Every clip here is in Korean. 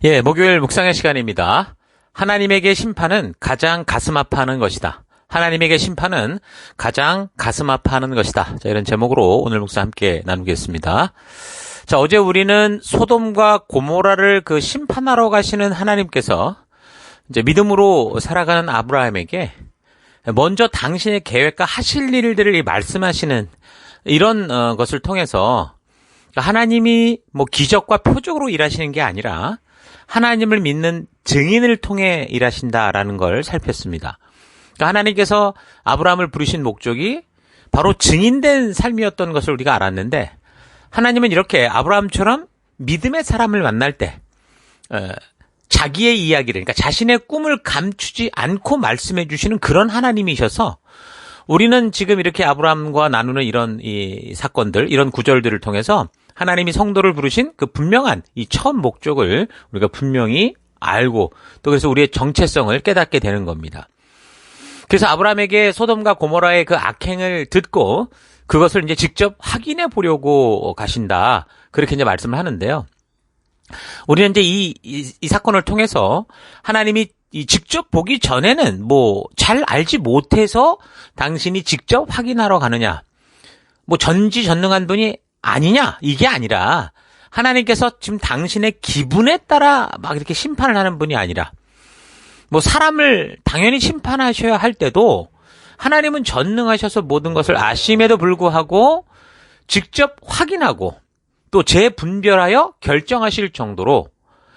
예, 목요일 묵상의 시간입니다. 하나님에게 심판은 가장 가슴 아파하는 것이다. 하나님에게 심판은 가장 가슴 아파하는 것이다. 자, 이런 제목으로 오늘 묵상 함께 나누겠습니다. 자, 어제 우리는 소돔과 고모라를 심판하러 가시는 하나님께서 이제 믿음으로 살아가는 아브라함에게 먼저 당신의 계획과 하실 일들을 말씀하시는 이런 것을 통해서 하나님이 기적과 표적으로 일하시는 게 아니라 하나님을 믿는 증인을 통해 일하신다라는 걸 살폈습니다. 그러니까 하나님께서 아브라함을 부르신 목적이 바로 증인된 삶이었던 것을 우리가 알았는데, 하나님은 이렇게 아브라함처럼 믿음의 사람을 만날 때 자기의 이야기를, 그러니까 자신의 꿈을 감추지 않고 말씀해 주시는 그런 하나님이셔서, 우리는 지금 이렇게 아브라함과 나누는 이런 이 사건들, 이런 구절들을 통해서 하나님이 성도를 부르신 그 분명한 이 처음 목적을 우리가 분명히 알고, 또 그래서 우리의 정체성을 깨닫게 되는 겁니다. 그래서 아브라함에게 소돔과 고모라의 그 악행을 듣고 그것을 이제 직접 확인해 보려고 가신다, 그렇게 이제 말씀을 하는데요. 우리는 이제 이 사건을 통해서 하나님이 직접 보기 전에는 잘 알지 못해서 당신이 직접 확인하러 가느냐, 전지전능한 분이 아니냐, 이게 아니라 하나님께서 지금 당신의 기분에 따라 막 이렇게 심판을 하는 분이 아니라, 사람을 당연히 심판하셔야 할 때도 하나님은 전능하셔서 모든 것을 아심에도 불구하고 직접 확인하고 또 재분별하여 결정하실 정도로,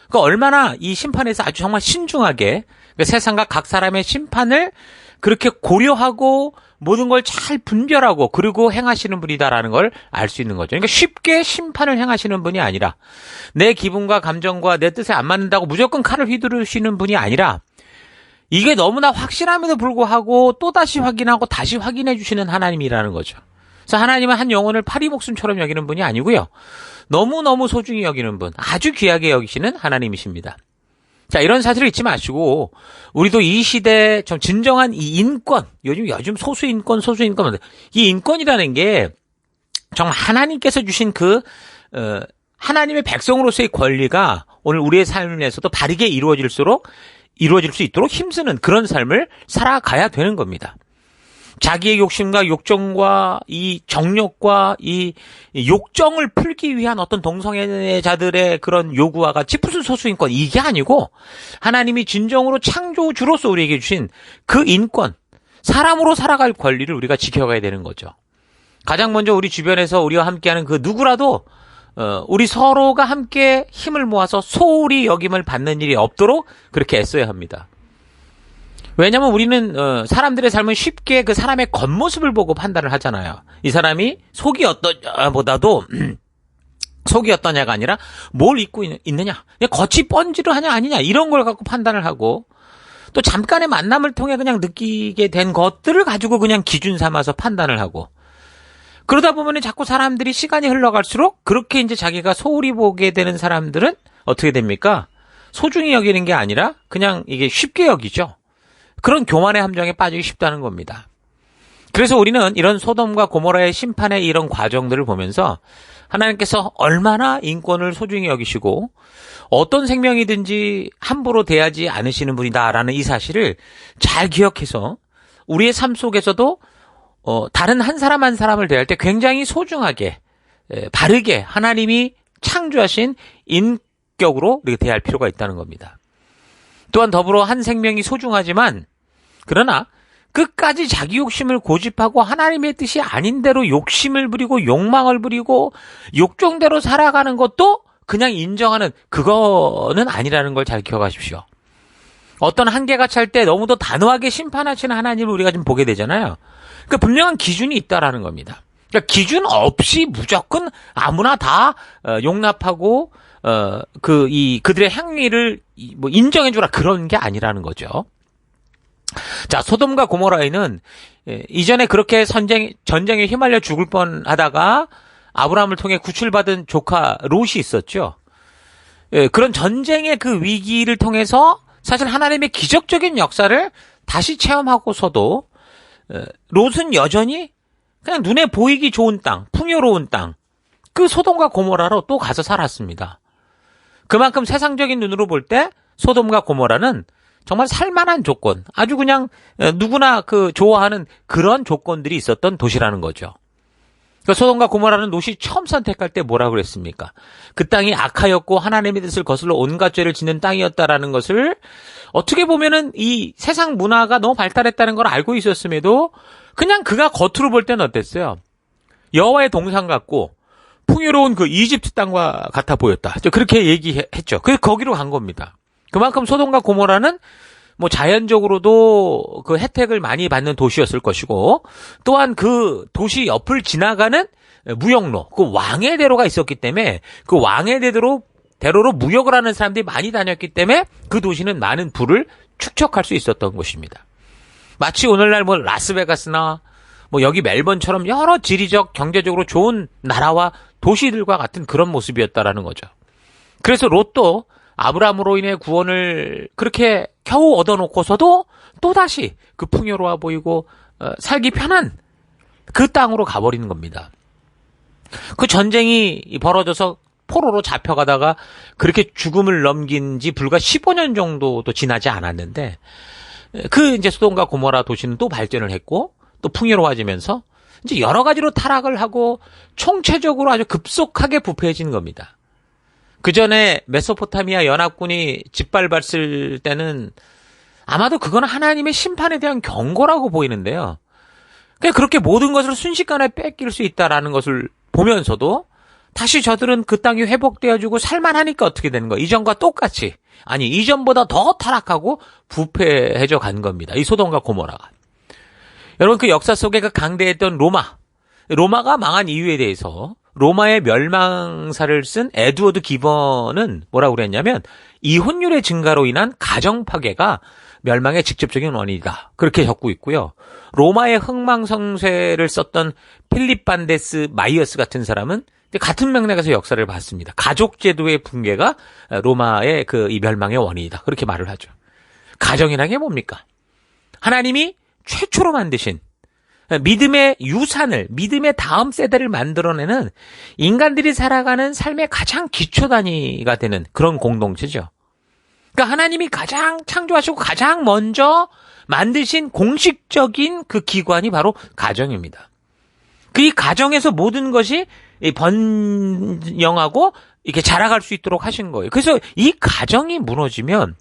그러니까 얼마나 이 심판에서 아주 정말 신중하게 세상과 각 사람의 심판을 그렇게 고려하고 모든 걸 잘 분별하고 그리고 행하시는 분이다라는 걸 알 수 있는 거죠. 그러니까 쉽게 심판을 행하시는 분이 아니라, 내 기분과 감정과 내 뜻에 안 맞는다고 무조건 칼을 휘두르시는 분이 아니라, 이게 너무나 확실함에도 불구하고 또다시 확인하고 다시 확인해 주시는 하나님이라는 거죠. 그래서 하나님은 한 영혼을 파리목숨처럼 여기는 분이 아니고요, 너무너무 소중히 여기는 분, 아주 귀하게 여기시는 하나님이십니다. 자, 이런 사실을 잊지 마시고, 우리도 이 시대에 좀 진정한 이 인권, 요즘 소수인권, 이 인권이라는 게 정말 하나님께서 주신 하나님의 백성으로서의 권리가 오늘 우리의 삶에서도 바르게 이루어질 수 있도록 힘쓰는 그런 삶을 살아가야 되는 겁니다. 자기의 욕심과 욕정과 이 정욕과 이 욕정을 풀기 위한 어떤 동성애자들의 그런 요구와 같이 무슨 소수인권, 이게 아니고 하나님이 진정으로 창조주로서 우리에게 주신 그 인권, 사람으로 살아갈 권리를 우리가 지켜가야 되는 거죠. 가장 먼저 우리 주변에서 우리와 함께하는 그 누구라도 우리 서로가 함께 힘을 모아서 소홀히 여김을 받는 일이 없도록 그렇게 애써야 합니다. 왜냐면 우리는 사람들의 삶은 쉽게 그 사람의 겉모습을 보고 판단을 하잖아요. 이 사람이 속이 어떠냐보다도 속이 어떠냐가 아니라 뭘 입고 있느냐, 겉이 번지르하냐 아니냐, 이런 걸 갖고 판단을 하고, 또 잠깐의 만남을 통해 그냥 느끼게 된 것들을 가지고 그냥 기준 삼아서 판단을 하고, 그러다 보면 자꾸 사람들이 시간이 흘러갈수록 그렇게 이제 자기가 소홀히 보게 되는 사람들은 어떻게 됩니까? 소중히 여기는 게 아니라 그냥 이게 쉽게 여기죠. 그런 교만의 함정에 빠지기 쉽다는 겁니다. 그래서 우리는 이런 소돔과 고모라의 심판의 이런 과정들을 보면서 하나님께서 얼마나 인권을 소중히 여기시고 어떤 생명이든지 함부로 대하지 않으시는 분이다라는 이 사실을 잘 기억해서 우리의 삶 속에서도 다른 한 사람 한 사람을 대할 때 굉장히 소중하게, 바르게 하나님이 창조하신 인격으로 이렇게 대할 필요가 있다는 겁니다. 또한 더불어 한 생명이 소중하지만, 그러나 끝까지 자기 욕심을 고집하고 하나님의 뜻이 아닌 대로 욕심을 부리고 욕망을 부리고 욕정대로 살아가는 것도 그냥 인정하는, 그거는 아니라는 걸 잘 기억하십시오. 어떤 한계가 찰 때 너무도 단호하게 심판하시는 하나님을 우리가 좀 보게 되잖아요. 그러니까 분명한 기준이 있다라는 겁니다. 그러니까 기준 없이 무조건 아무나 다 용납하고 그들의 행위를 인정해주라, 그런 게 아니라는 거죠. 자, 소돔과 고모라에는 이전에 그렇게 전쟁에 휘말려 죽을 뻔하다가 아브라함을 통해 구출받은 조카 롯이 있었죠. 그런 전쟁의 그 위기를 통해서 사실 하나님의 기적적인 역사를 다시 체험하고서도 롯은 여전히 그냥 눈에 보이기 좋은 땅, 풍요로운 땅, 그 소돔과 고모라로 또 가서 살았습니다. 그만큼 세상적인 눈으로 볼 때 소돔과 고모라는 정말 살만한 조건, 아주 그냥 누구나 좋아하는 그런 조건들이 있었던 도시라는 거죠. 그러니까 소돔과 고모라는 롯이 처음 선택할 때 뭐라고 그랬습니까? 그 땅이 악하였고 하나님의 뜻을 거슬러 온갖 죄를 짓는 땅이었다라는 것을 어떻게 보면은 이 세상 문화가 너무 발달했다는 걸 알고 있었음에도 그냥 그가 겉으로 볼 때는 어땠어요? 여호와의 동산 같고 풍요로운 그 이집트 땅과 같아 보였다. 그렇게 얘기했죠. 그래서 거기로 간 겁니다. 그만큼 소돔과 고모라는 뭐 자연적으로도 그 혜택을 많이 받는 도시였을 것이고, 또한 그 도시 옆을 지나가는 무역로, 그 왕의 대로가 있었기 때문에 그 왕의 대로로 무역을 하는 사람들이 많이 다녔기 때문에 그 도시는 많은 부를 축적할 수 있었던 것입니다. 마치 오늘날 뭐 라스베가스나 뭐 여기 멜번처럼 여러 지리적 경제적으로 좋은 나라와 도시들과 같은 그런 모습이었다라는 거죠. 그래서 롯도 아브라함으로 인해 구원을 그렇게 겨우 얻어놓고서도 또다시 그 풍요로워 보이고 살기 편한 그 땅으로 가버리는 겁니다. 그 전쟁이 벌어져서 포로로 잡혀가다가 그렇게 죽음을 넘긴 지 불과 15년 정도도 지나지 않았는데, 그 이제 소돔과 고모라 도시는 또 발전을 했고 또 풍요로워지면서 이제 여러 가지로 타락을 하고 총체적으로 아주 급속하게 부패해진 겁니다. 그 전에 메소포타미아 연합군이 짓밟았을 때는 아마도 그건 하나님의 심판에 대한 경고라고 보이는데요. 그냥 그렇게 모든 것을 순식간에 뺏길 수 있다라는 것을 보면서도 다시 저들은 그 땅이 회복되어지고 살만하니까 어떻게 되는 거예요? 이전과 똑같이, 아니 이전보다 더 타락하고 부패해져 간 겁니다. 이 소돔과 고모라가. 여러분, 그 역사 속에 그 강대했던 로마가 망한 이유에 대해서 로마의 멸망사를 쓴 에드워드 기번은 뭐라고 그랬냐면, 이혼율의 증가로 인한 가정 파괴가 멸망의 직접적인 원인이다, 그렇게 적고 있고요. 로마의 흥망성쇠를 썼던 필립 반데스 마이어스 같은 사람은 같은 맥락에서 역사를 봤습니다. 가족 제도의 붕괴가 로마의 이 멸망의 원인이다, 그렇게 말을 하죠. 가정이라는 게 뭡니까? 하나님이 최초로 만드신 믿음의 유산을, 믿음의 다음 세대를 만들어내는 인간들이 살아가는 삶의 가장 기초 단위가 되는 그런 공동체죠. 그러니까 하나님이 가장 창조하시고 가장 먼저 만드신 공식적인 그 기관이 바로 가정입니다. 그 이 가정에서 모든 것이 번영하고 이렇게 자라갈 수 있도록 하신 거예요. 그래서 이 가정이 무너지면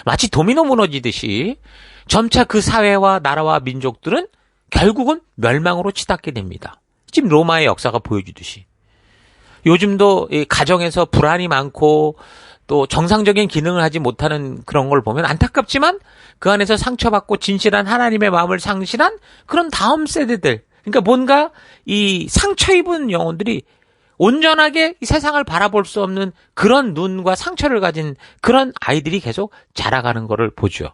마치 도미노 무너지듯이 점차 그 사회와 나라와 민족들은 결국은 멸망으로 치닫게 됩니다. 지금 로마의 역사가 보여주듯이. 요즘도 이 가정에서 불안이 많고 또 정상적인 기능을 하지 못하는 그런 걸 보면 안타깝지만 그 안에서 상처받고 진실한 하나님의 마음을 상실한 그런 다음 세대들, 그러니까 뭔가 이 상처 입은 영혼들이 온전하게 이 세상을 바라볼 수 없는 그런 눈과 상처를 가진 그런 아이들이 계속 자라가는 것을 보죠.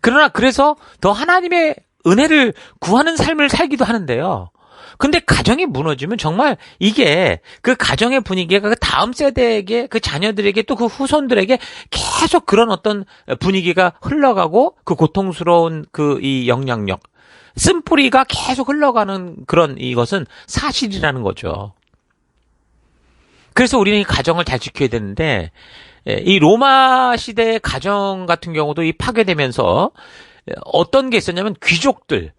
그러나 그래서 더 하나님의 은혜를 구하는 삶을 살기도 하는데요. 근데 가정이 무너지면 정말 이게 그 가정의 분위기가 그 다음 세대에게, 그 자녀들에게, 또 그 후손들에게 계속 그런 어떤 분위기가 흘러가고 그 고통스러운 이 영향력, 쓴뿌리가 계속 흘러가는 그런 이것은 사실이라는 거죠. 그래서 우리는 이 가정을 잘 지켜야 되는데, 이 로마 시대의 가정 같은 경우도 이 파괴되면서 어떤 게 있었냐면 귀족들,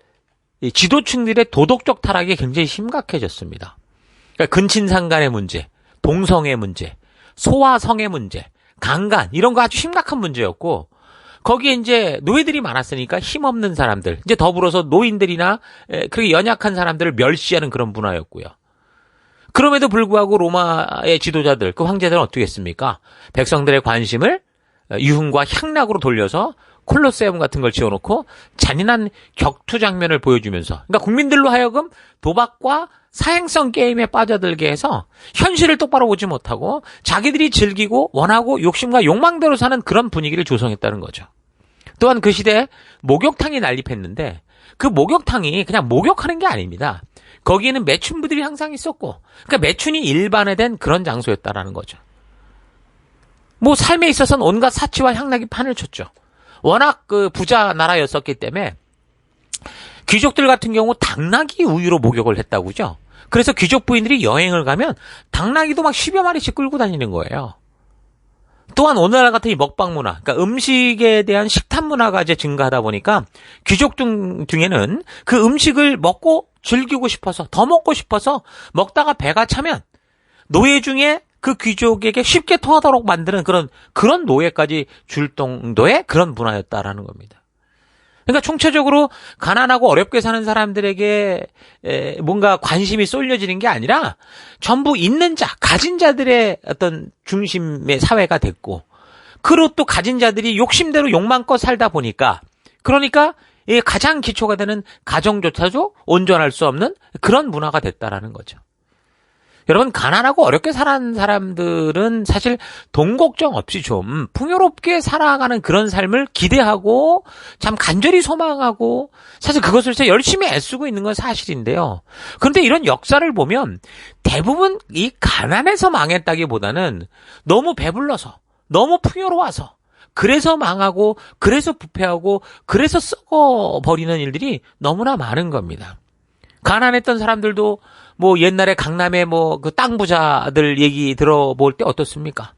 이 지도층들의 도덕적 타락이 굉장히 심각해졌습니다. 그러니까 근친상 간의 문제, 동성애 문제, 소아성애 문제, 강간, 이런 거 아주 심각한 문제였고, 거기에 이제 노예들이 많았으니까 힘없는 사람들, 이제 더불어서 노인들이나 그렇게 연약한 사람들을 멸시하는 그런 문화였고요. 그럼에도 불구하고 로마의 지도자들, 그 황제들은 어떻게 했습니까? 백성들의 관심을 유흥과 향락으로 돌려서 콜로세움 같은 걸 지어놓고 잔인한 격투 장면을 보여주면서, 그러니까 국민들로 하여금 도박과 사행성 게임에 빠져들게 해서 현실을 똑바로 보지 못하고 자기들이 즐기고 원하고 욕심과 욕망대로 사는 그런 분위기를 조성했다는 거죠. 또한 그 시대에 목욕탕이 난립했는데 그 목욕탕이 그냥 목욕하는 게 아닙니다. 거기에는 매춘부들이 항상 있었고, 그러니까 매춘이 일반화된 그런 장소였다라는 거죠. 뭐 삶에 있어서는 온갖 사치와 향락이 판을 쳤죠. 워낙 그 부자 나라였었기 때문에 귀족들 같은 경우 당나귀 우유로 목욕을 했다고죠. 그래서 귀족 부인들이 여행을 가면 당나귀도 막 10여 마리씩 끌고 다니는 거예요. 또한 오늘날 같은 이 먹방 문화, 그러니까 음식에 대한 식탐 문화가 이제 증가하다 보니까 귀족 중에는 그 음식을 먹고 즐기고 싶어서, 더 먹고 싶어서 먹다가 배가 차면 노예 중에 그 귀족에게 쉽게 토하도록 만드는 그런 노예까지 줄 정도의 그런 문화였다라는 겁니다. 그러니까 총체적으로 가난하고 어렵게 사는 사람들에게 뭔가 관심이 쏠려지는 게 아니라 전부 있는 자, 가진 자들의 어떤 중심의 사회가 됐고, 그리고 또 가진 자들이 욕심대로 욕망껏 살다 보니까, 그러니까 가장 기초가 되는 가정조차도 온전할 수 없는 그런 문화가 됐다라는 거죠. 여러분, 가난하고 어렵게 사는 사람들은 사실 돈 걱정 없이 좀 풍요롭게 살아가는 그런 삶을 기대하고 참 간절히 소망하고 사실 그것을 열심히 애쓰고 있는 건 사실인데요. 그런데 이런 역사를 보면 대부분 이 가난해서 망했다기보다는 너무 배불러서, 너무 풍요로워서, 그래서 망하고, 그래서 부패하고, 그래서 썩어버리는 일들이 너무나 많은 겁니다. 가난했던 사람들도 뭐 옛날에 강남의 뭐 그 땅 부자들 얘기 들어볼 때 어떻습니까?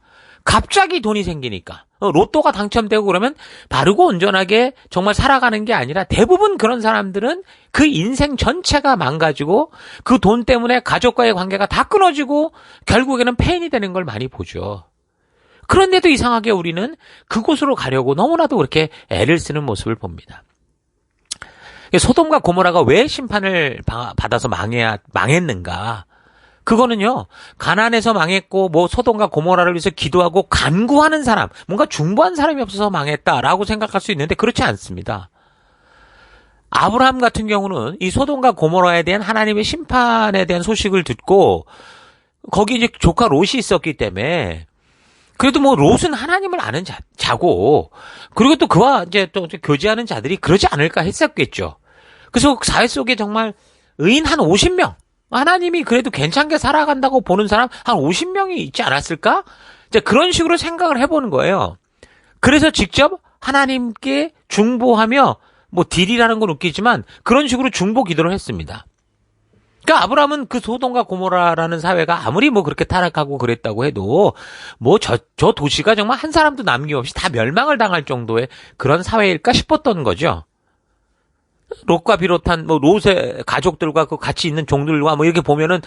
갑자기 돈이 생기니까 로또가 당첨되고 그러면 바르고 온전하게 정말 살아가는 게 아니라 대부분 그런 사람들은 그 인생 전체가 망가지고 그 돈 때문에 가족과의 관계가 다 끊어지고 결국에는 폐인이 되는 걸 많이 보죠. 그런데도 이상하게 우리는 그곳으로 가려고 너무나도 그렇게 애를 쓰는 모습을 봅니다. 소돔과 고모라가 왜 심판을 받아서 망했는가? 그거는요, 가난해서 망했고, 뭐, 소돔과 고모라를 위해서 기도하고 간구하는 사람, 뭔가 중보한 사람이 없어서 망했다라고 생각할 수 있는데, 그렇지 않습니다. 아브라함 같은 경우는 이 소돔과 고모라에 대한 하나님의 심판에 대한 소식을 듣고, 거기 이제 조카 롯이 있었기 때문에, 그래도 뭐, 롯은 하나님을 아는 자고, 그리고 또 그와 이제 또 교제하는 자들이 그러지 않을까 했었겠죠. 그래서 사회 속에 정말 의인 한 50명, 하나님이 그래도 괜찮게 살아간다고 보는 사람 한 50명이 있지 않았을까? 이제 그런 식으로 생각을 해보는 거예요. 그래서 직접 하나님께 중보하며, 뭐 딜이라는 건 웃기지만 그런 식으로 중보 기도를 했습니다. 그러니까 아브라함은 그 소돔과 고모라라는 사회가 아무리 뭐 그렇게 타락하고 그랬다고 해도 뭐 저 도시가 정말 한 사람도 남김없이 다 멸망을 당할 정도의 그런 사회일까 싶었던 거죠. 롯과 비롯한 뭐 롯의 가족들과 그 같이 있는 종들과 뭐 이렇게 보면은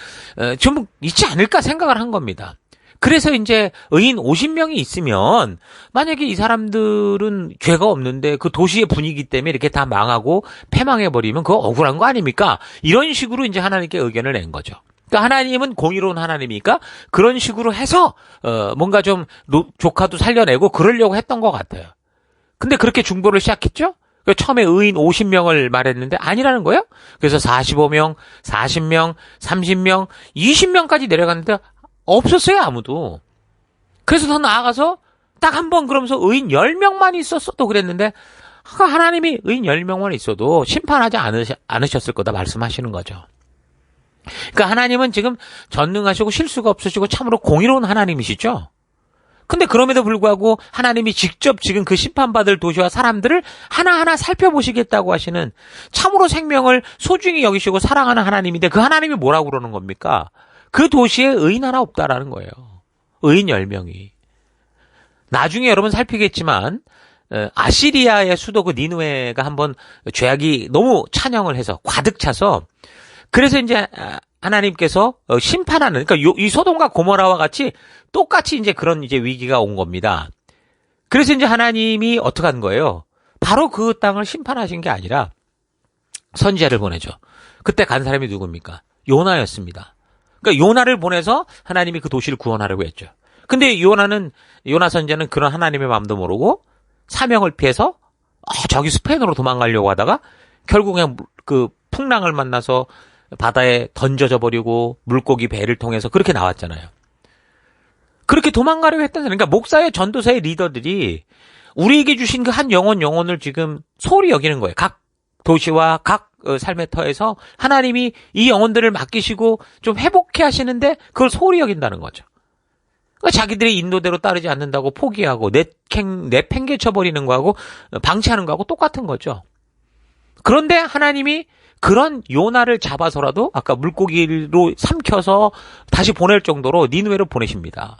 좀 있지 않을까 생각을 한 겁니다. 그래서 이제 의인 50명이 있으면 만약에 이 사람들은 죄가 없는데 그 도시의 분위기 때문에 이렇게 다 망하고 패망해버리면 그거 억울한 거 아닙니까? 이런 식으로 이제 하나님께 의견을 낸 거죠. 그러니까 하나님은 공의로운 하나님이니까 그런 식으로 해서 뭔가 좀 조카도 살려내고 그러려고 했던 것 같아요. 근데 그렇게 중보를 시작했죠? 처음에 의인 50명을 말했는데 아니라는 거예요? 그래서 45명, 40명, 30명, 20명까지 내려갔는데 없었어요, 아무도. 그래서 더 나아가서 딱 한 번 그러면서 의인 10명만 있었어도 그랬는데 하나님이 의인 10명만 있어도 심판하지 않으셨을 거다 말씀하시는 거죠. 그러니까 하나님은 지금 전능하시고 실수가 없으시고 참으로 공의로운 하나님이시죠. 근데 그럼에도 불구하고 하나님이 직접 지금 그 심판받을 도시와 사람들을 하나하나 살펴보시겠다고 하시는 참으로 생명을 소중히 여기시고 사랑하는 하나님인데 그 하나님이 뭐라고 그러는 겁니까? 그 도시에 의인 하나 없다라는 거예요. 의인 10명이. 나중에 여러분 살피겠지만 아시리아의 수도 그 니느웨가 한번 죄악이 너무 찬영을 해서 가득 차서 그래서 이제 하나님께서 심판하는, 그러니까 이 소돔과 고모라와 같이 똑같이 이제 그런 이제 위기가 온 겁니다. 그래서 이제 하나님이 어떻게 한 거예요? 바로 그 땅을 심판하신 게 아니라 선지자를 보내죠. 그때 간 사람이 누굽니까? 요나였습니다. 그러니까 요나를 보내서 하나님이 그 도시를 구원하려고 했죠. 근데 요나 선지자는 그런 하나님의 마음도 모르고 사명을 피해서 저기 스페인으로 도망가려고 하다가 결국 그냥 그 풍랑을 만나서 바다에 던져져 버리고 물고기 배를 통해서 그렇게 나왔잖아요. 그렇게 도망가려고 했던 사람, 그러니까 목사의 전도사의 리더들이 우리에게 주신 그 한 영혼을 지금 소홀히 여기는 거예요. 각 도시와 각 삶의 터에서 하나님이 이 영혼들을 맡기시고 좀 회복해 하시는데 그걸 소홀히 여긴다는 거죠. 그러니까 자기들의 인도대로 따르지 않는다고 포기하고 내팽개쳐 버리는 거하고 방치하는 거하고 똑같은 거죠. 그런데 하나님이 그런 요나를 잡아서라도 아까 물고기로 삼켜서 다시 보낼 정도로 니느웨로 보내십니다.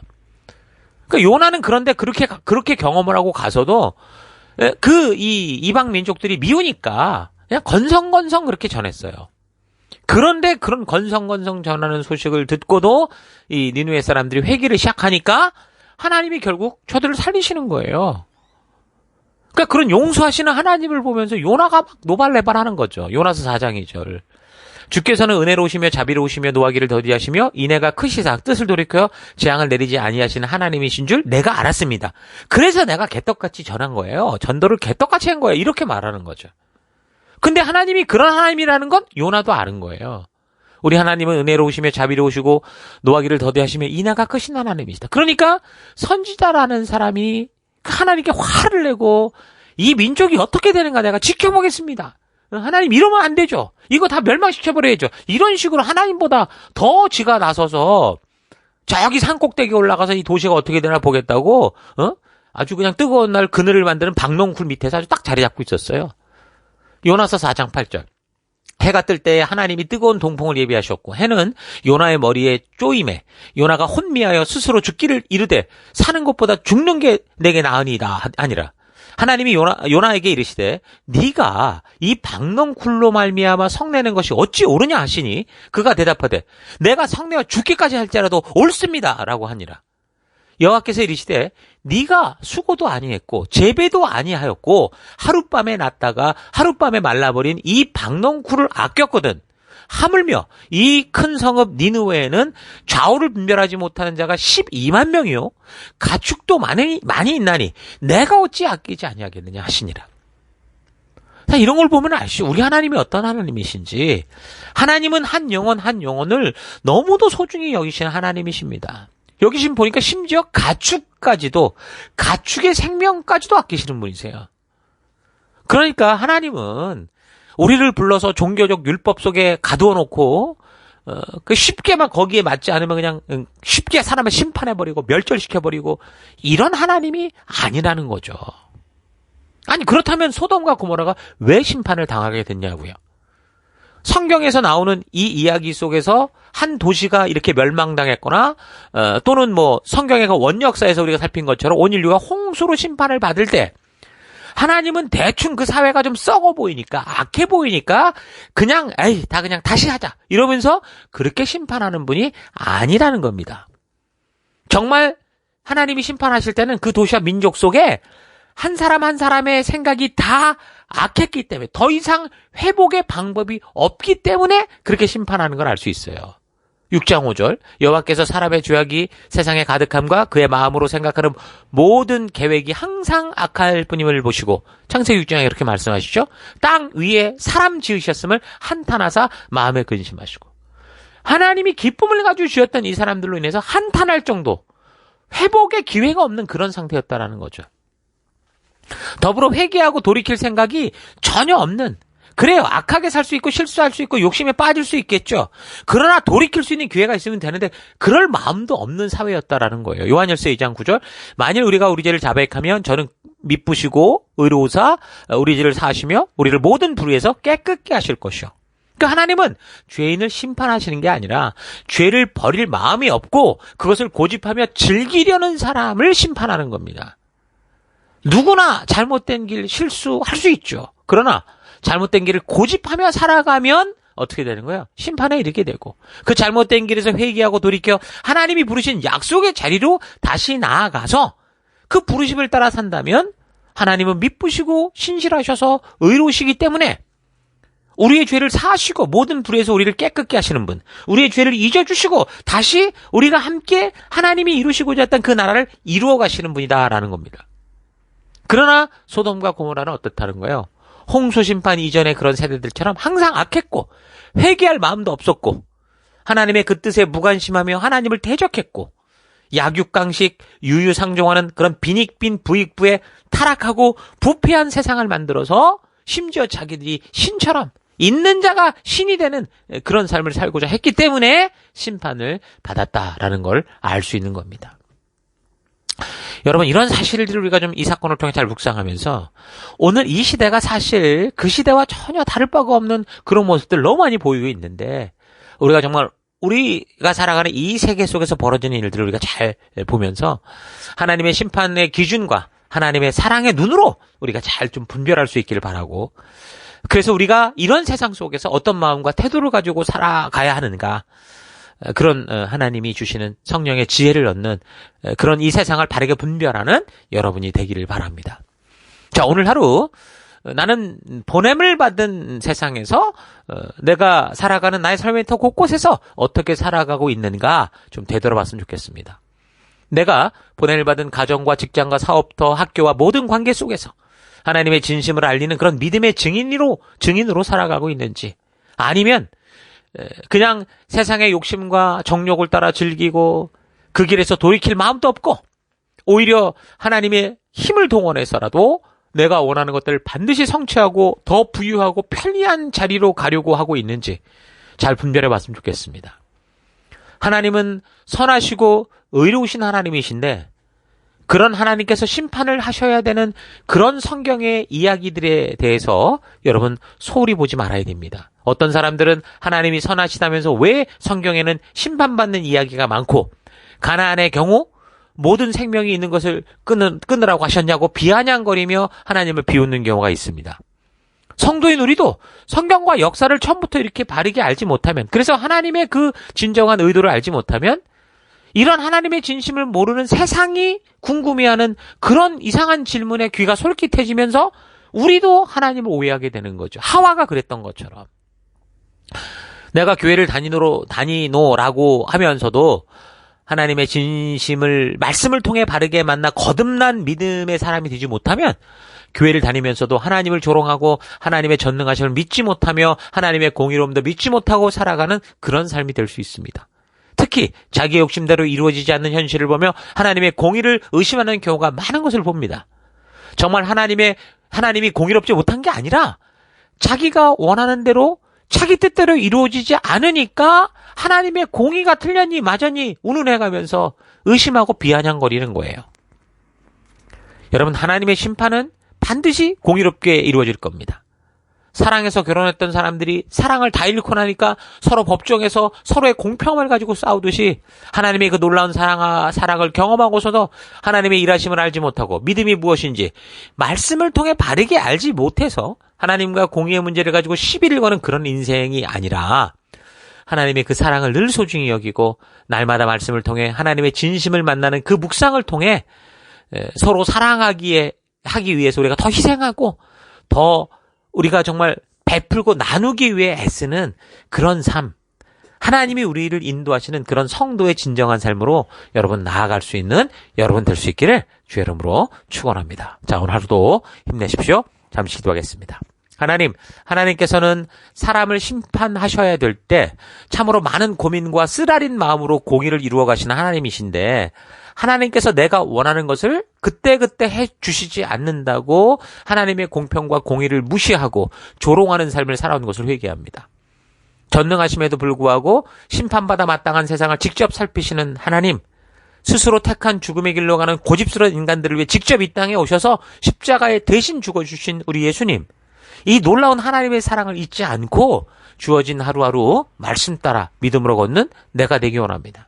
그러니까 요나는 그런데 그렇게 경험을 하고 가서도 이 이방 민족들이 미우니까 그냥 건성건성 그렇게 전했어요. 그런데 그런 건성건성 전하는 소식을 듣고도 이 니느웨 사람들이 회개를 시작하니까 하나님이 결국 저들을 살리시는 거예요. 그러니까 그런 용서하시는 하나님을 보면서 요나가 막 노발레발하는 거죠. 요나서 4장 2절. 주께서는 은혜로우시며 자비로우시며 노하기를 더디하시며 인애가 크시사 뜻을 돌이켜 재앙을 내리지 아니하시는 하나님이신 줄 내가 알았습니다. 그래서 내가 개떡같이 전한 거예요. 전도를 개떡같이 한 거예요. 이렇게 말하는 거죠. 근데 하나님이 그런 하나님이라는 건 요나도 아는 거예요. 우리 하나님은 은혜로우시며 자비로우시고 노하기를 더디하시며 인애가 크신 하나님이시다. 그러니까 선지자라는 사람이 하나님께 화를 내고 이 민족이 어떻게 되는가 내가 지켜보겠습니다. 하나님 이러면 안 되죠. 이거 다 멸망시켜버려야죠. 이런 식으로 하나님보다 더 지가 나서서 저기 산꼭대기에 올라가서 이 도시가 어떻게 되나 보겠다고 아주 그냥 뜨거운 날 그늘을 만드는 박농쿨 밑에서 아주 딱 자리 잡고 있었어요. 요나서 4장 8절. 해가 뜰 때 하나님이 뜨거운 동풍을 예비하셨고 해는 요나의 머리에 쪼임에 요나가 혼미하여 스스로 죽기를 이르되 사는 것보다 죽는 게 내게 나으니이다 아니라 하나님이 요나에게 이르시되 네가 이 박넝쿨로 말미암아 성내는 것이 어찌 옳으냐 하시니 그가 대답하되 내가 성내어 죽기까지 할지라도 옳습니다 라고 하니라. 여호와께서 이르시되 네가 수고도 아니했고 재배도 아니하였고 하룻밤에 났다가 하룻밤에 말라버린 이 박넝쿨을 아꼈거든. 하물며 이 큰 성읍 니느웨에는 좌우를 분별하지 못하는 자가 12만 명이요 가축도 많이 있나니 내가 어찌 아끼지 아니하겠느냐 하시니라. 자, 이런 걸 보면 알죠. 우리 하나님이 어떤 하나님이신지. 하나님은 한 영혼을 너무도 소중히 여기시는 하나님이십니다. 여기 지금 보니까 심지어 가축의 생명까지도 아끼시는 분이세요. 그러니까 하나님은 우리를 불러서 종교적 율법 속에 가두어 놓고 쉽게만 거기에 맞지 않으면 그냥 쉽게 사람을 심판해버리고 멸절시켜버리고 이런 하나님이 아니라는 거죠. 아니 그렇다면 소돔과 고모라가 왜 심판을 당하게 됐냐고요. 성경에서 나오는 이 이야기 속에서 한 도시가 이렇게 멸망당했거나 또는 성경의 원역사에서 우리가 살핀 것처럼 온 인류가 홍수로 심판을 받을 때 하나님은 대충 그 사회가 좀 썩어 보이니까 악해 보이니까 그냥 다 그냥 다시 하자 이러면서 그렇게 심판하는 분이 아니라는 겁니다. 정말 하나님이 심판하실 때는 그 도시와 민족 속에 한 사람 한 사람의 생각이 다 악했기 때문에 더 이상 회복의 방법이 없기 때문에 그렇게 심판하는 걸 알 수 있어요. 6장 5절 여호와께서 사람의 죄악이 세상에 가득함과 그의 마음으로 생각하는 모든 계획이 항상 악할 뿐임을 보시고 창세기 6장에 그렇게 말씀하시죠. 땅 위에 사람 지으셨음을 한탄하사 마음에 근심하시고 하나님이 기쁨을 가지고 지었던 이 사람들로 인해서 한탄할 정도 회복의 기회가 없는 그런 상태였다라는 거죠. 더불어 회개하고 돌이킬 생각이 전혀 없는 그래요. 악하게 살 수 있고 실수할 수 있고 욕심에 빠질 수 있겠죠. 그러나 돌이킬 수 있는 기회가 있으면 되는데 그럴 마음도 없는 사회였다라는 거예요. 요한일서 2장 9절 만일 우리가 우리 죄를 자백하면 저는 미쁘시고 의로우사 우리 죄를 사하시며 우리를 모든 불의에서 깨끗게 하실 것이요. 그러니까 하나님은 죄인을 심판하시는 게 아니라 죄를 버릴 마음이 없고 그것을 고집하며 즐기려는 사람을 심판하는 겁니다. 누구나 잘못된 길 실수할 수 있죠. 그러나 잘못된 길을 고집하며 살아가면 어떻게 되는 거예요? 심판에 이르게 되고 그 잘못된 길에서 회개하고 돌이켜 하나님이 부르신 약속의 자리로 다시 나아가서 그 부르심을 따라 산다면 하나님은 미쁘시고 신실하셔서 의로우시기 때문에 우리의 죄를 사하시고 모든 불의에서 우리를 깨끗게 하시는 분, 우리의 죄를 잊어주시고 다시 우리가 함께 하나님이 이루시고자 했던 그 나라를 이루어 가시는 분이다라는 겁니다. 그러나 소돔과 고모라는 어떻다는 거예요? 홍수 심판 이전의 그런 세대들처럼 항상 악했고 회개할 마음도 없었고 하나님의 그 뜻에 무관심하며 하나님을 대적했고 약육강식 유유상종하는 그런 빈익빈 부익부에 타락하고 부패한 세상을 만들어서 심지어 자기들이 신처럼 있는 자가 신이 되는 그런 삶을 살고자 했기 때문에 심판을 받았다라는 걸 알 수 있는 겁니다. 여러분, 이런 사실들을 우리가 좀 이 사건을 통해 잘 묵상하면서 오늘 이 시대가 사실 그 시대와 전혀 다를 바가 없는 그런 모습들 너무 많이 보이고 있는데, 우리가 정말 우리가 살아가는 이 세계 속에서 벌어지는 일들을 우리가 잘 보면서 하나님의 심판의 기준과 하나님의 사랑의 눈으로 우리가 잘 좀 분별할 수 있기를 바라고, 그래서 우리가 이런 세상 속에서 어떤 마음과 태도를 가지고 살아가야 하는가, 그런 하나님이 주시는 성령의 지혜를 얻는 그런 이 세상을 바르게 분별하는 여러분이 되기를 바랍니다. 자, 오늘 하루 나는 보냄을 받은 세상에서 내가 살아가는 나의 삶의 터 곳곳에서 어떻게 살아가고 있는가 좀 되돌아봤으면 좋겠습니다. 내가 보냄을 받은 가정과 직장과 사업터, 학교와 모든 관계 속에서 하나님의 진심을 알리는 그런 믿음의 증인으로 살아가고 있는지, 아니면 그냥 세상의 욕심과 정욕을 따라 즐기고 그 길에서 돌이킬 마음도 없고 오히려 하나님의 힘을 동원해서라도 내가 원하는 것들을 반드시 성취하고 더 부유하고 편리한 자리로 가려고 하고 있는지 잘 분별해 봤으면 좋겠습니다. 하나님은 선하시고 의로우신 하나님이신데, 그런 하나님께서 심판을 하셔야 되는 그런 성경의 이야기들에 대해서 여러분 소홀히 보지 말아야 됩니다. 어떤 사람들은 하나님이 선하시다면서 왜 성경에는 심판받는 이야기가 많고 가나안의 경우 모든 생명이 있는 것을 끊으라고 하셨냐고 비아냥거리며 하나님을 비웃는 경우가 있습니다. 성도인 우리도 성경과 역사를 처음부터 이렇게 바르게 알지 못하면, 그래서 하나님의 그 진정한 의도를 알지 못하면 이런 하나님의 진심을 모르는 세상이 궁금해하는 그런 이상한 질문에 귀가 솔깃해지면서 우리도 하나님을 오해하게 되는 거죠. 하와가 그랬던 것처럼. 내가 교회를 다니노라고 하면서도 하나님의 진심을 말씀을 통해 바르게 만나 거듭난 믿음의 사람이 되지 못하면 교회를 다니면서도 하나님을 조롱하고 하나님의 전능하심을 믿지 못하며 하나님의 공의로움도 믿지 못하고 살아가는 그런 삶이 될 수 있습니다. 특히 자기 욕심대로 이루어지지 않는 현실을 보며 하나님의 공의를 의심하는 경우가 많은 것을 봅니다. 정말 하나님이 공의롭지 못한 게 아니라 자기가 원하는 대로 자기 뜻대로 이루어지지 않으니까 하나님의 공의가 틀렸니 맞았니 운운해가면서 의심하고 비아냥거리는 거예요. 여러분, 하나님의 심판은 반드시 공의롭게 이루어질 겁니다. 사랑해서 결혼했던 사람들이 사랑을 다 잃고 나니까 서로 법정에서 서로의 공평함을 가지고 싸우듯이 하나님의 그 놀라운 사랑을 경험하고서도 하나님의 일하심을 알지 못하고 믿음이 무엇인지 말씀을 통해 바르게 알지 못해서 하나님과 공의의 문제를 가지고 시비를 거는 그런 인생이 아니라, 하나님의 그 사랑을 늘 소중히 여기고 날마다 말씀을 통해 하나님의 진심을 만나는 그 묵상을 통해 서로 사랑하기 위해서 우리가 더 희생하고 더 우리가 정말 베풀고 나누기 위해 애쓰는 그런 삶, 하나님이 우리를 인도하시는 그런 성도의 진정한 삶으로 여러분 나아갈 수 있는 여러분 될 수 있기를 주의 이름으로 축원합니다. 자, 오늘 하루도 힘내십시오. 잠시 기도하겠습니다. 하나님께서는 사람을 심판하셔야 될 때 참으로 많은 고민과 쓰라린 마음으로 공의를 이루어 가시는 하나님이신데, 하나님께서 내가 원하는 것을 그때그때 해 주시지 않는다고 하나님의 공평과 공의를 무시하고 조롱하는 삶을 살아온 것을 회개합니다. 전능하심에도 불구하고 심판받아 마땅한 세상을 직접 살피시는 하나님, 스스로 택한 죽음의 길로 가는 고집스러운 인간들을 위해 직접 이 땅에 오셔서 십자가에 대신 죽어주신 우리 예수님, 이 놀라운 하나님의 사랑을 잊지 않고 주어진 하루하루 말씀 따라 믿음으로 걷는 내가 되기 원합니다.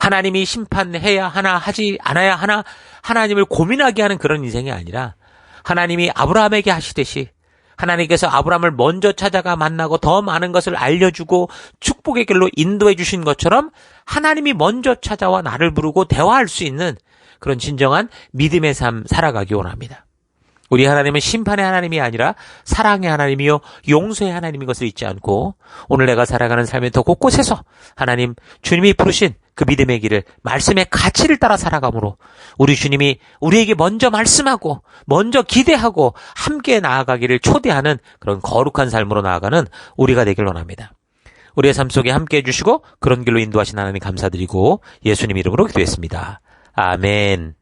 하나님이 심판해야 하나 하지 않아야 하나 하나님을 고민하게 하는 그런 인생이 아니라, 하나님이 아브라함에게 하시듯이 하나님께서 아브라함을 먼저 찾아가 만나고 더 많은 것을 알려주고 축복의 길로 인도해 주신 것처럼 하나님이 먼저 찾아와 나를 부르고 대화할 수 있는 그런 진정한 믿음의 삶 살아가기 원합니다. 우리 하나님은 심판의 하나님이 아니라 사랑의 하나님이요 용서의 하나님인 것을 잊지 않고, 오늘 내가 살아가는 삶의 더 곳곳에서 하나님 주님이 부르신 그 믿음의 길을, 말씀의 가치를 따라 살아가므로 우리 주님이 우리에게 먼저 말씀하고 먼저 기대하고 함께 나아가기를 초대하는 그런 거룩한 삶으로 나아가는 우리가 되길 원합니다. 우리의 삶 속에 함께 해주시고 그런 길로 인도하신 하나님 감사드리고 예수님 이름으로 기도했습니다. 아멘.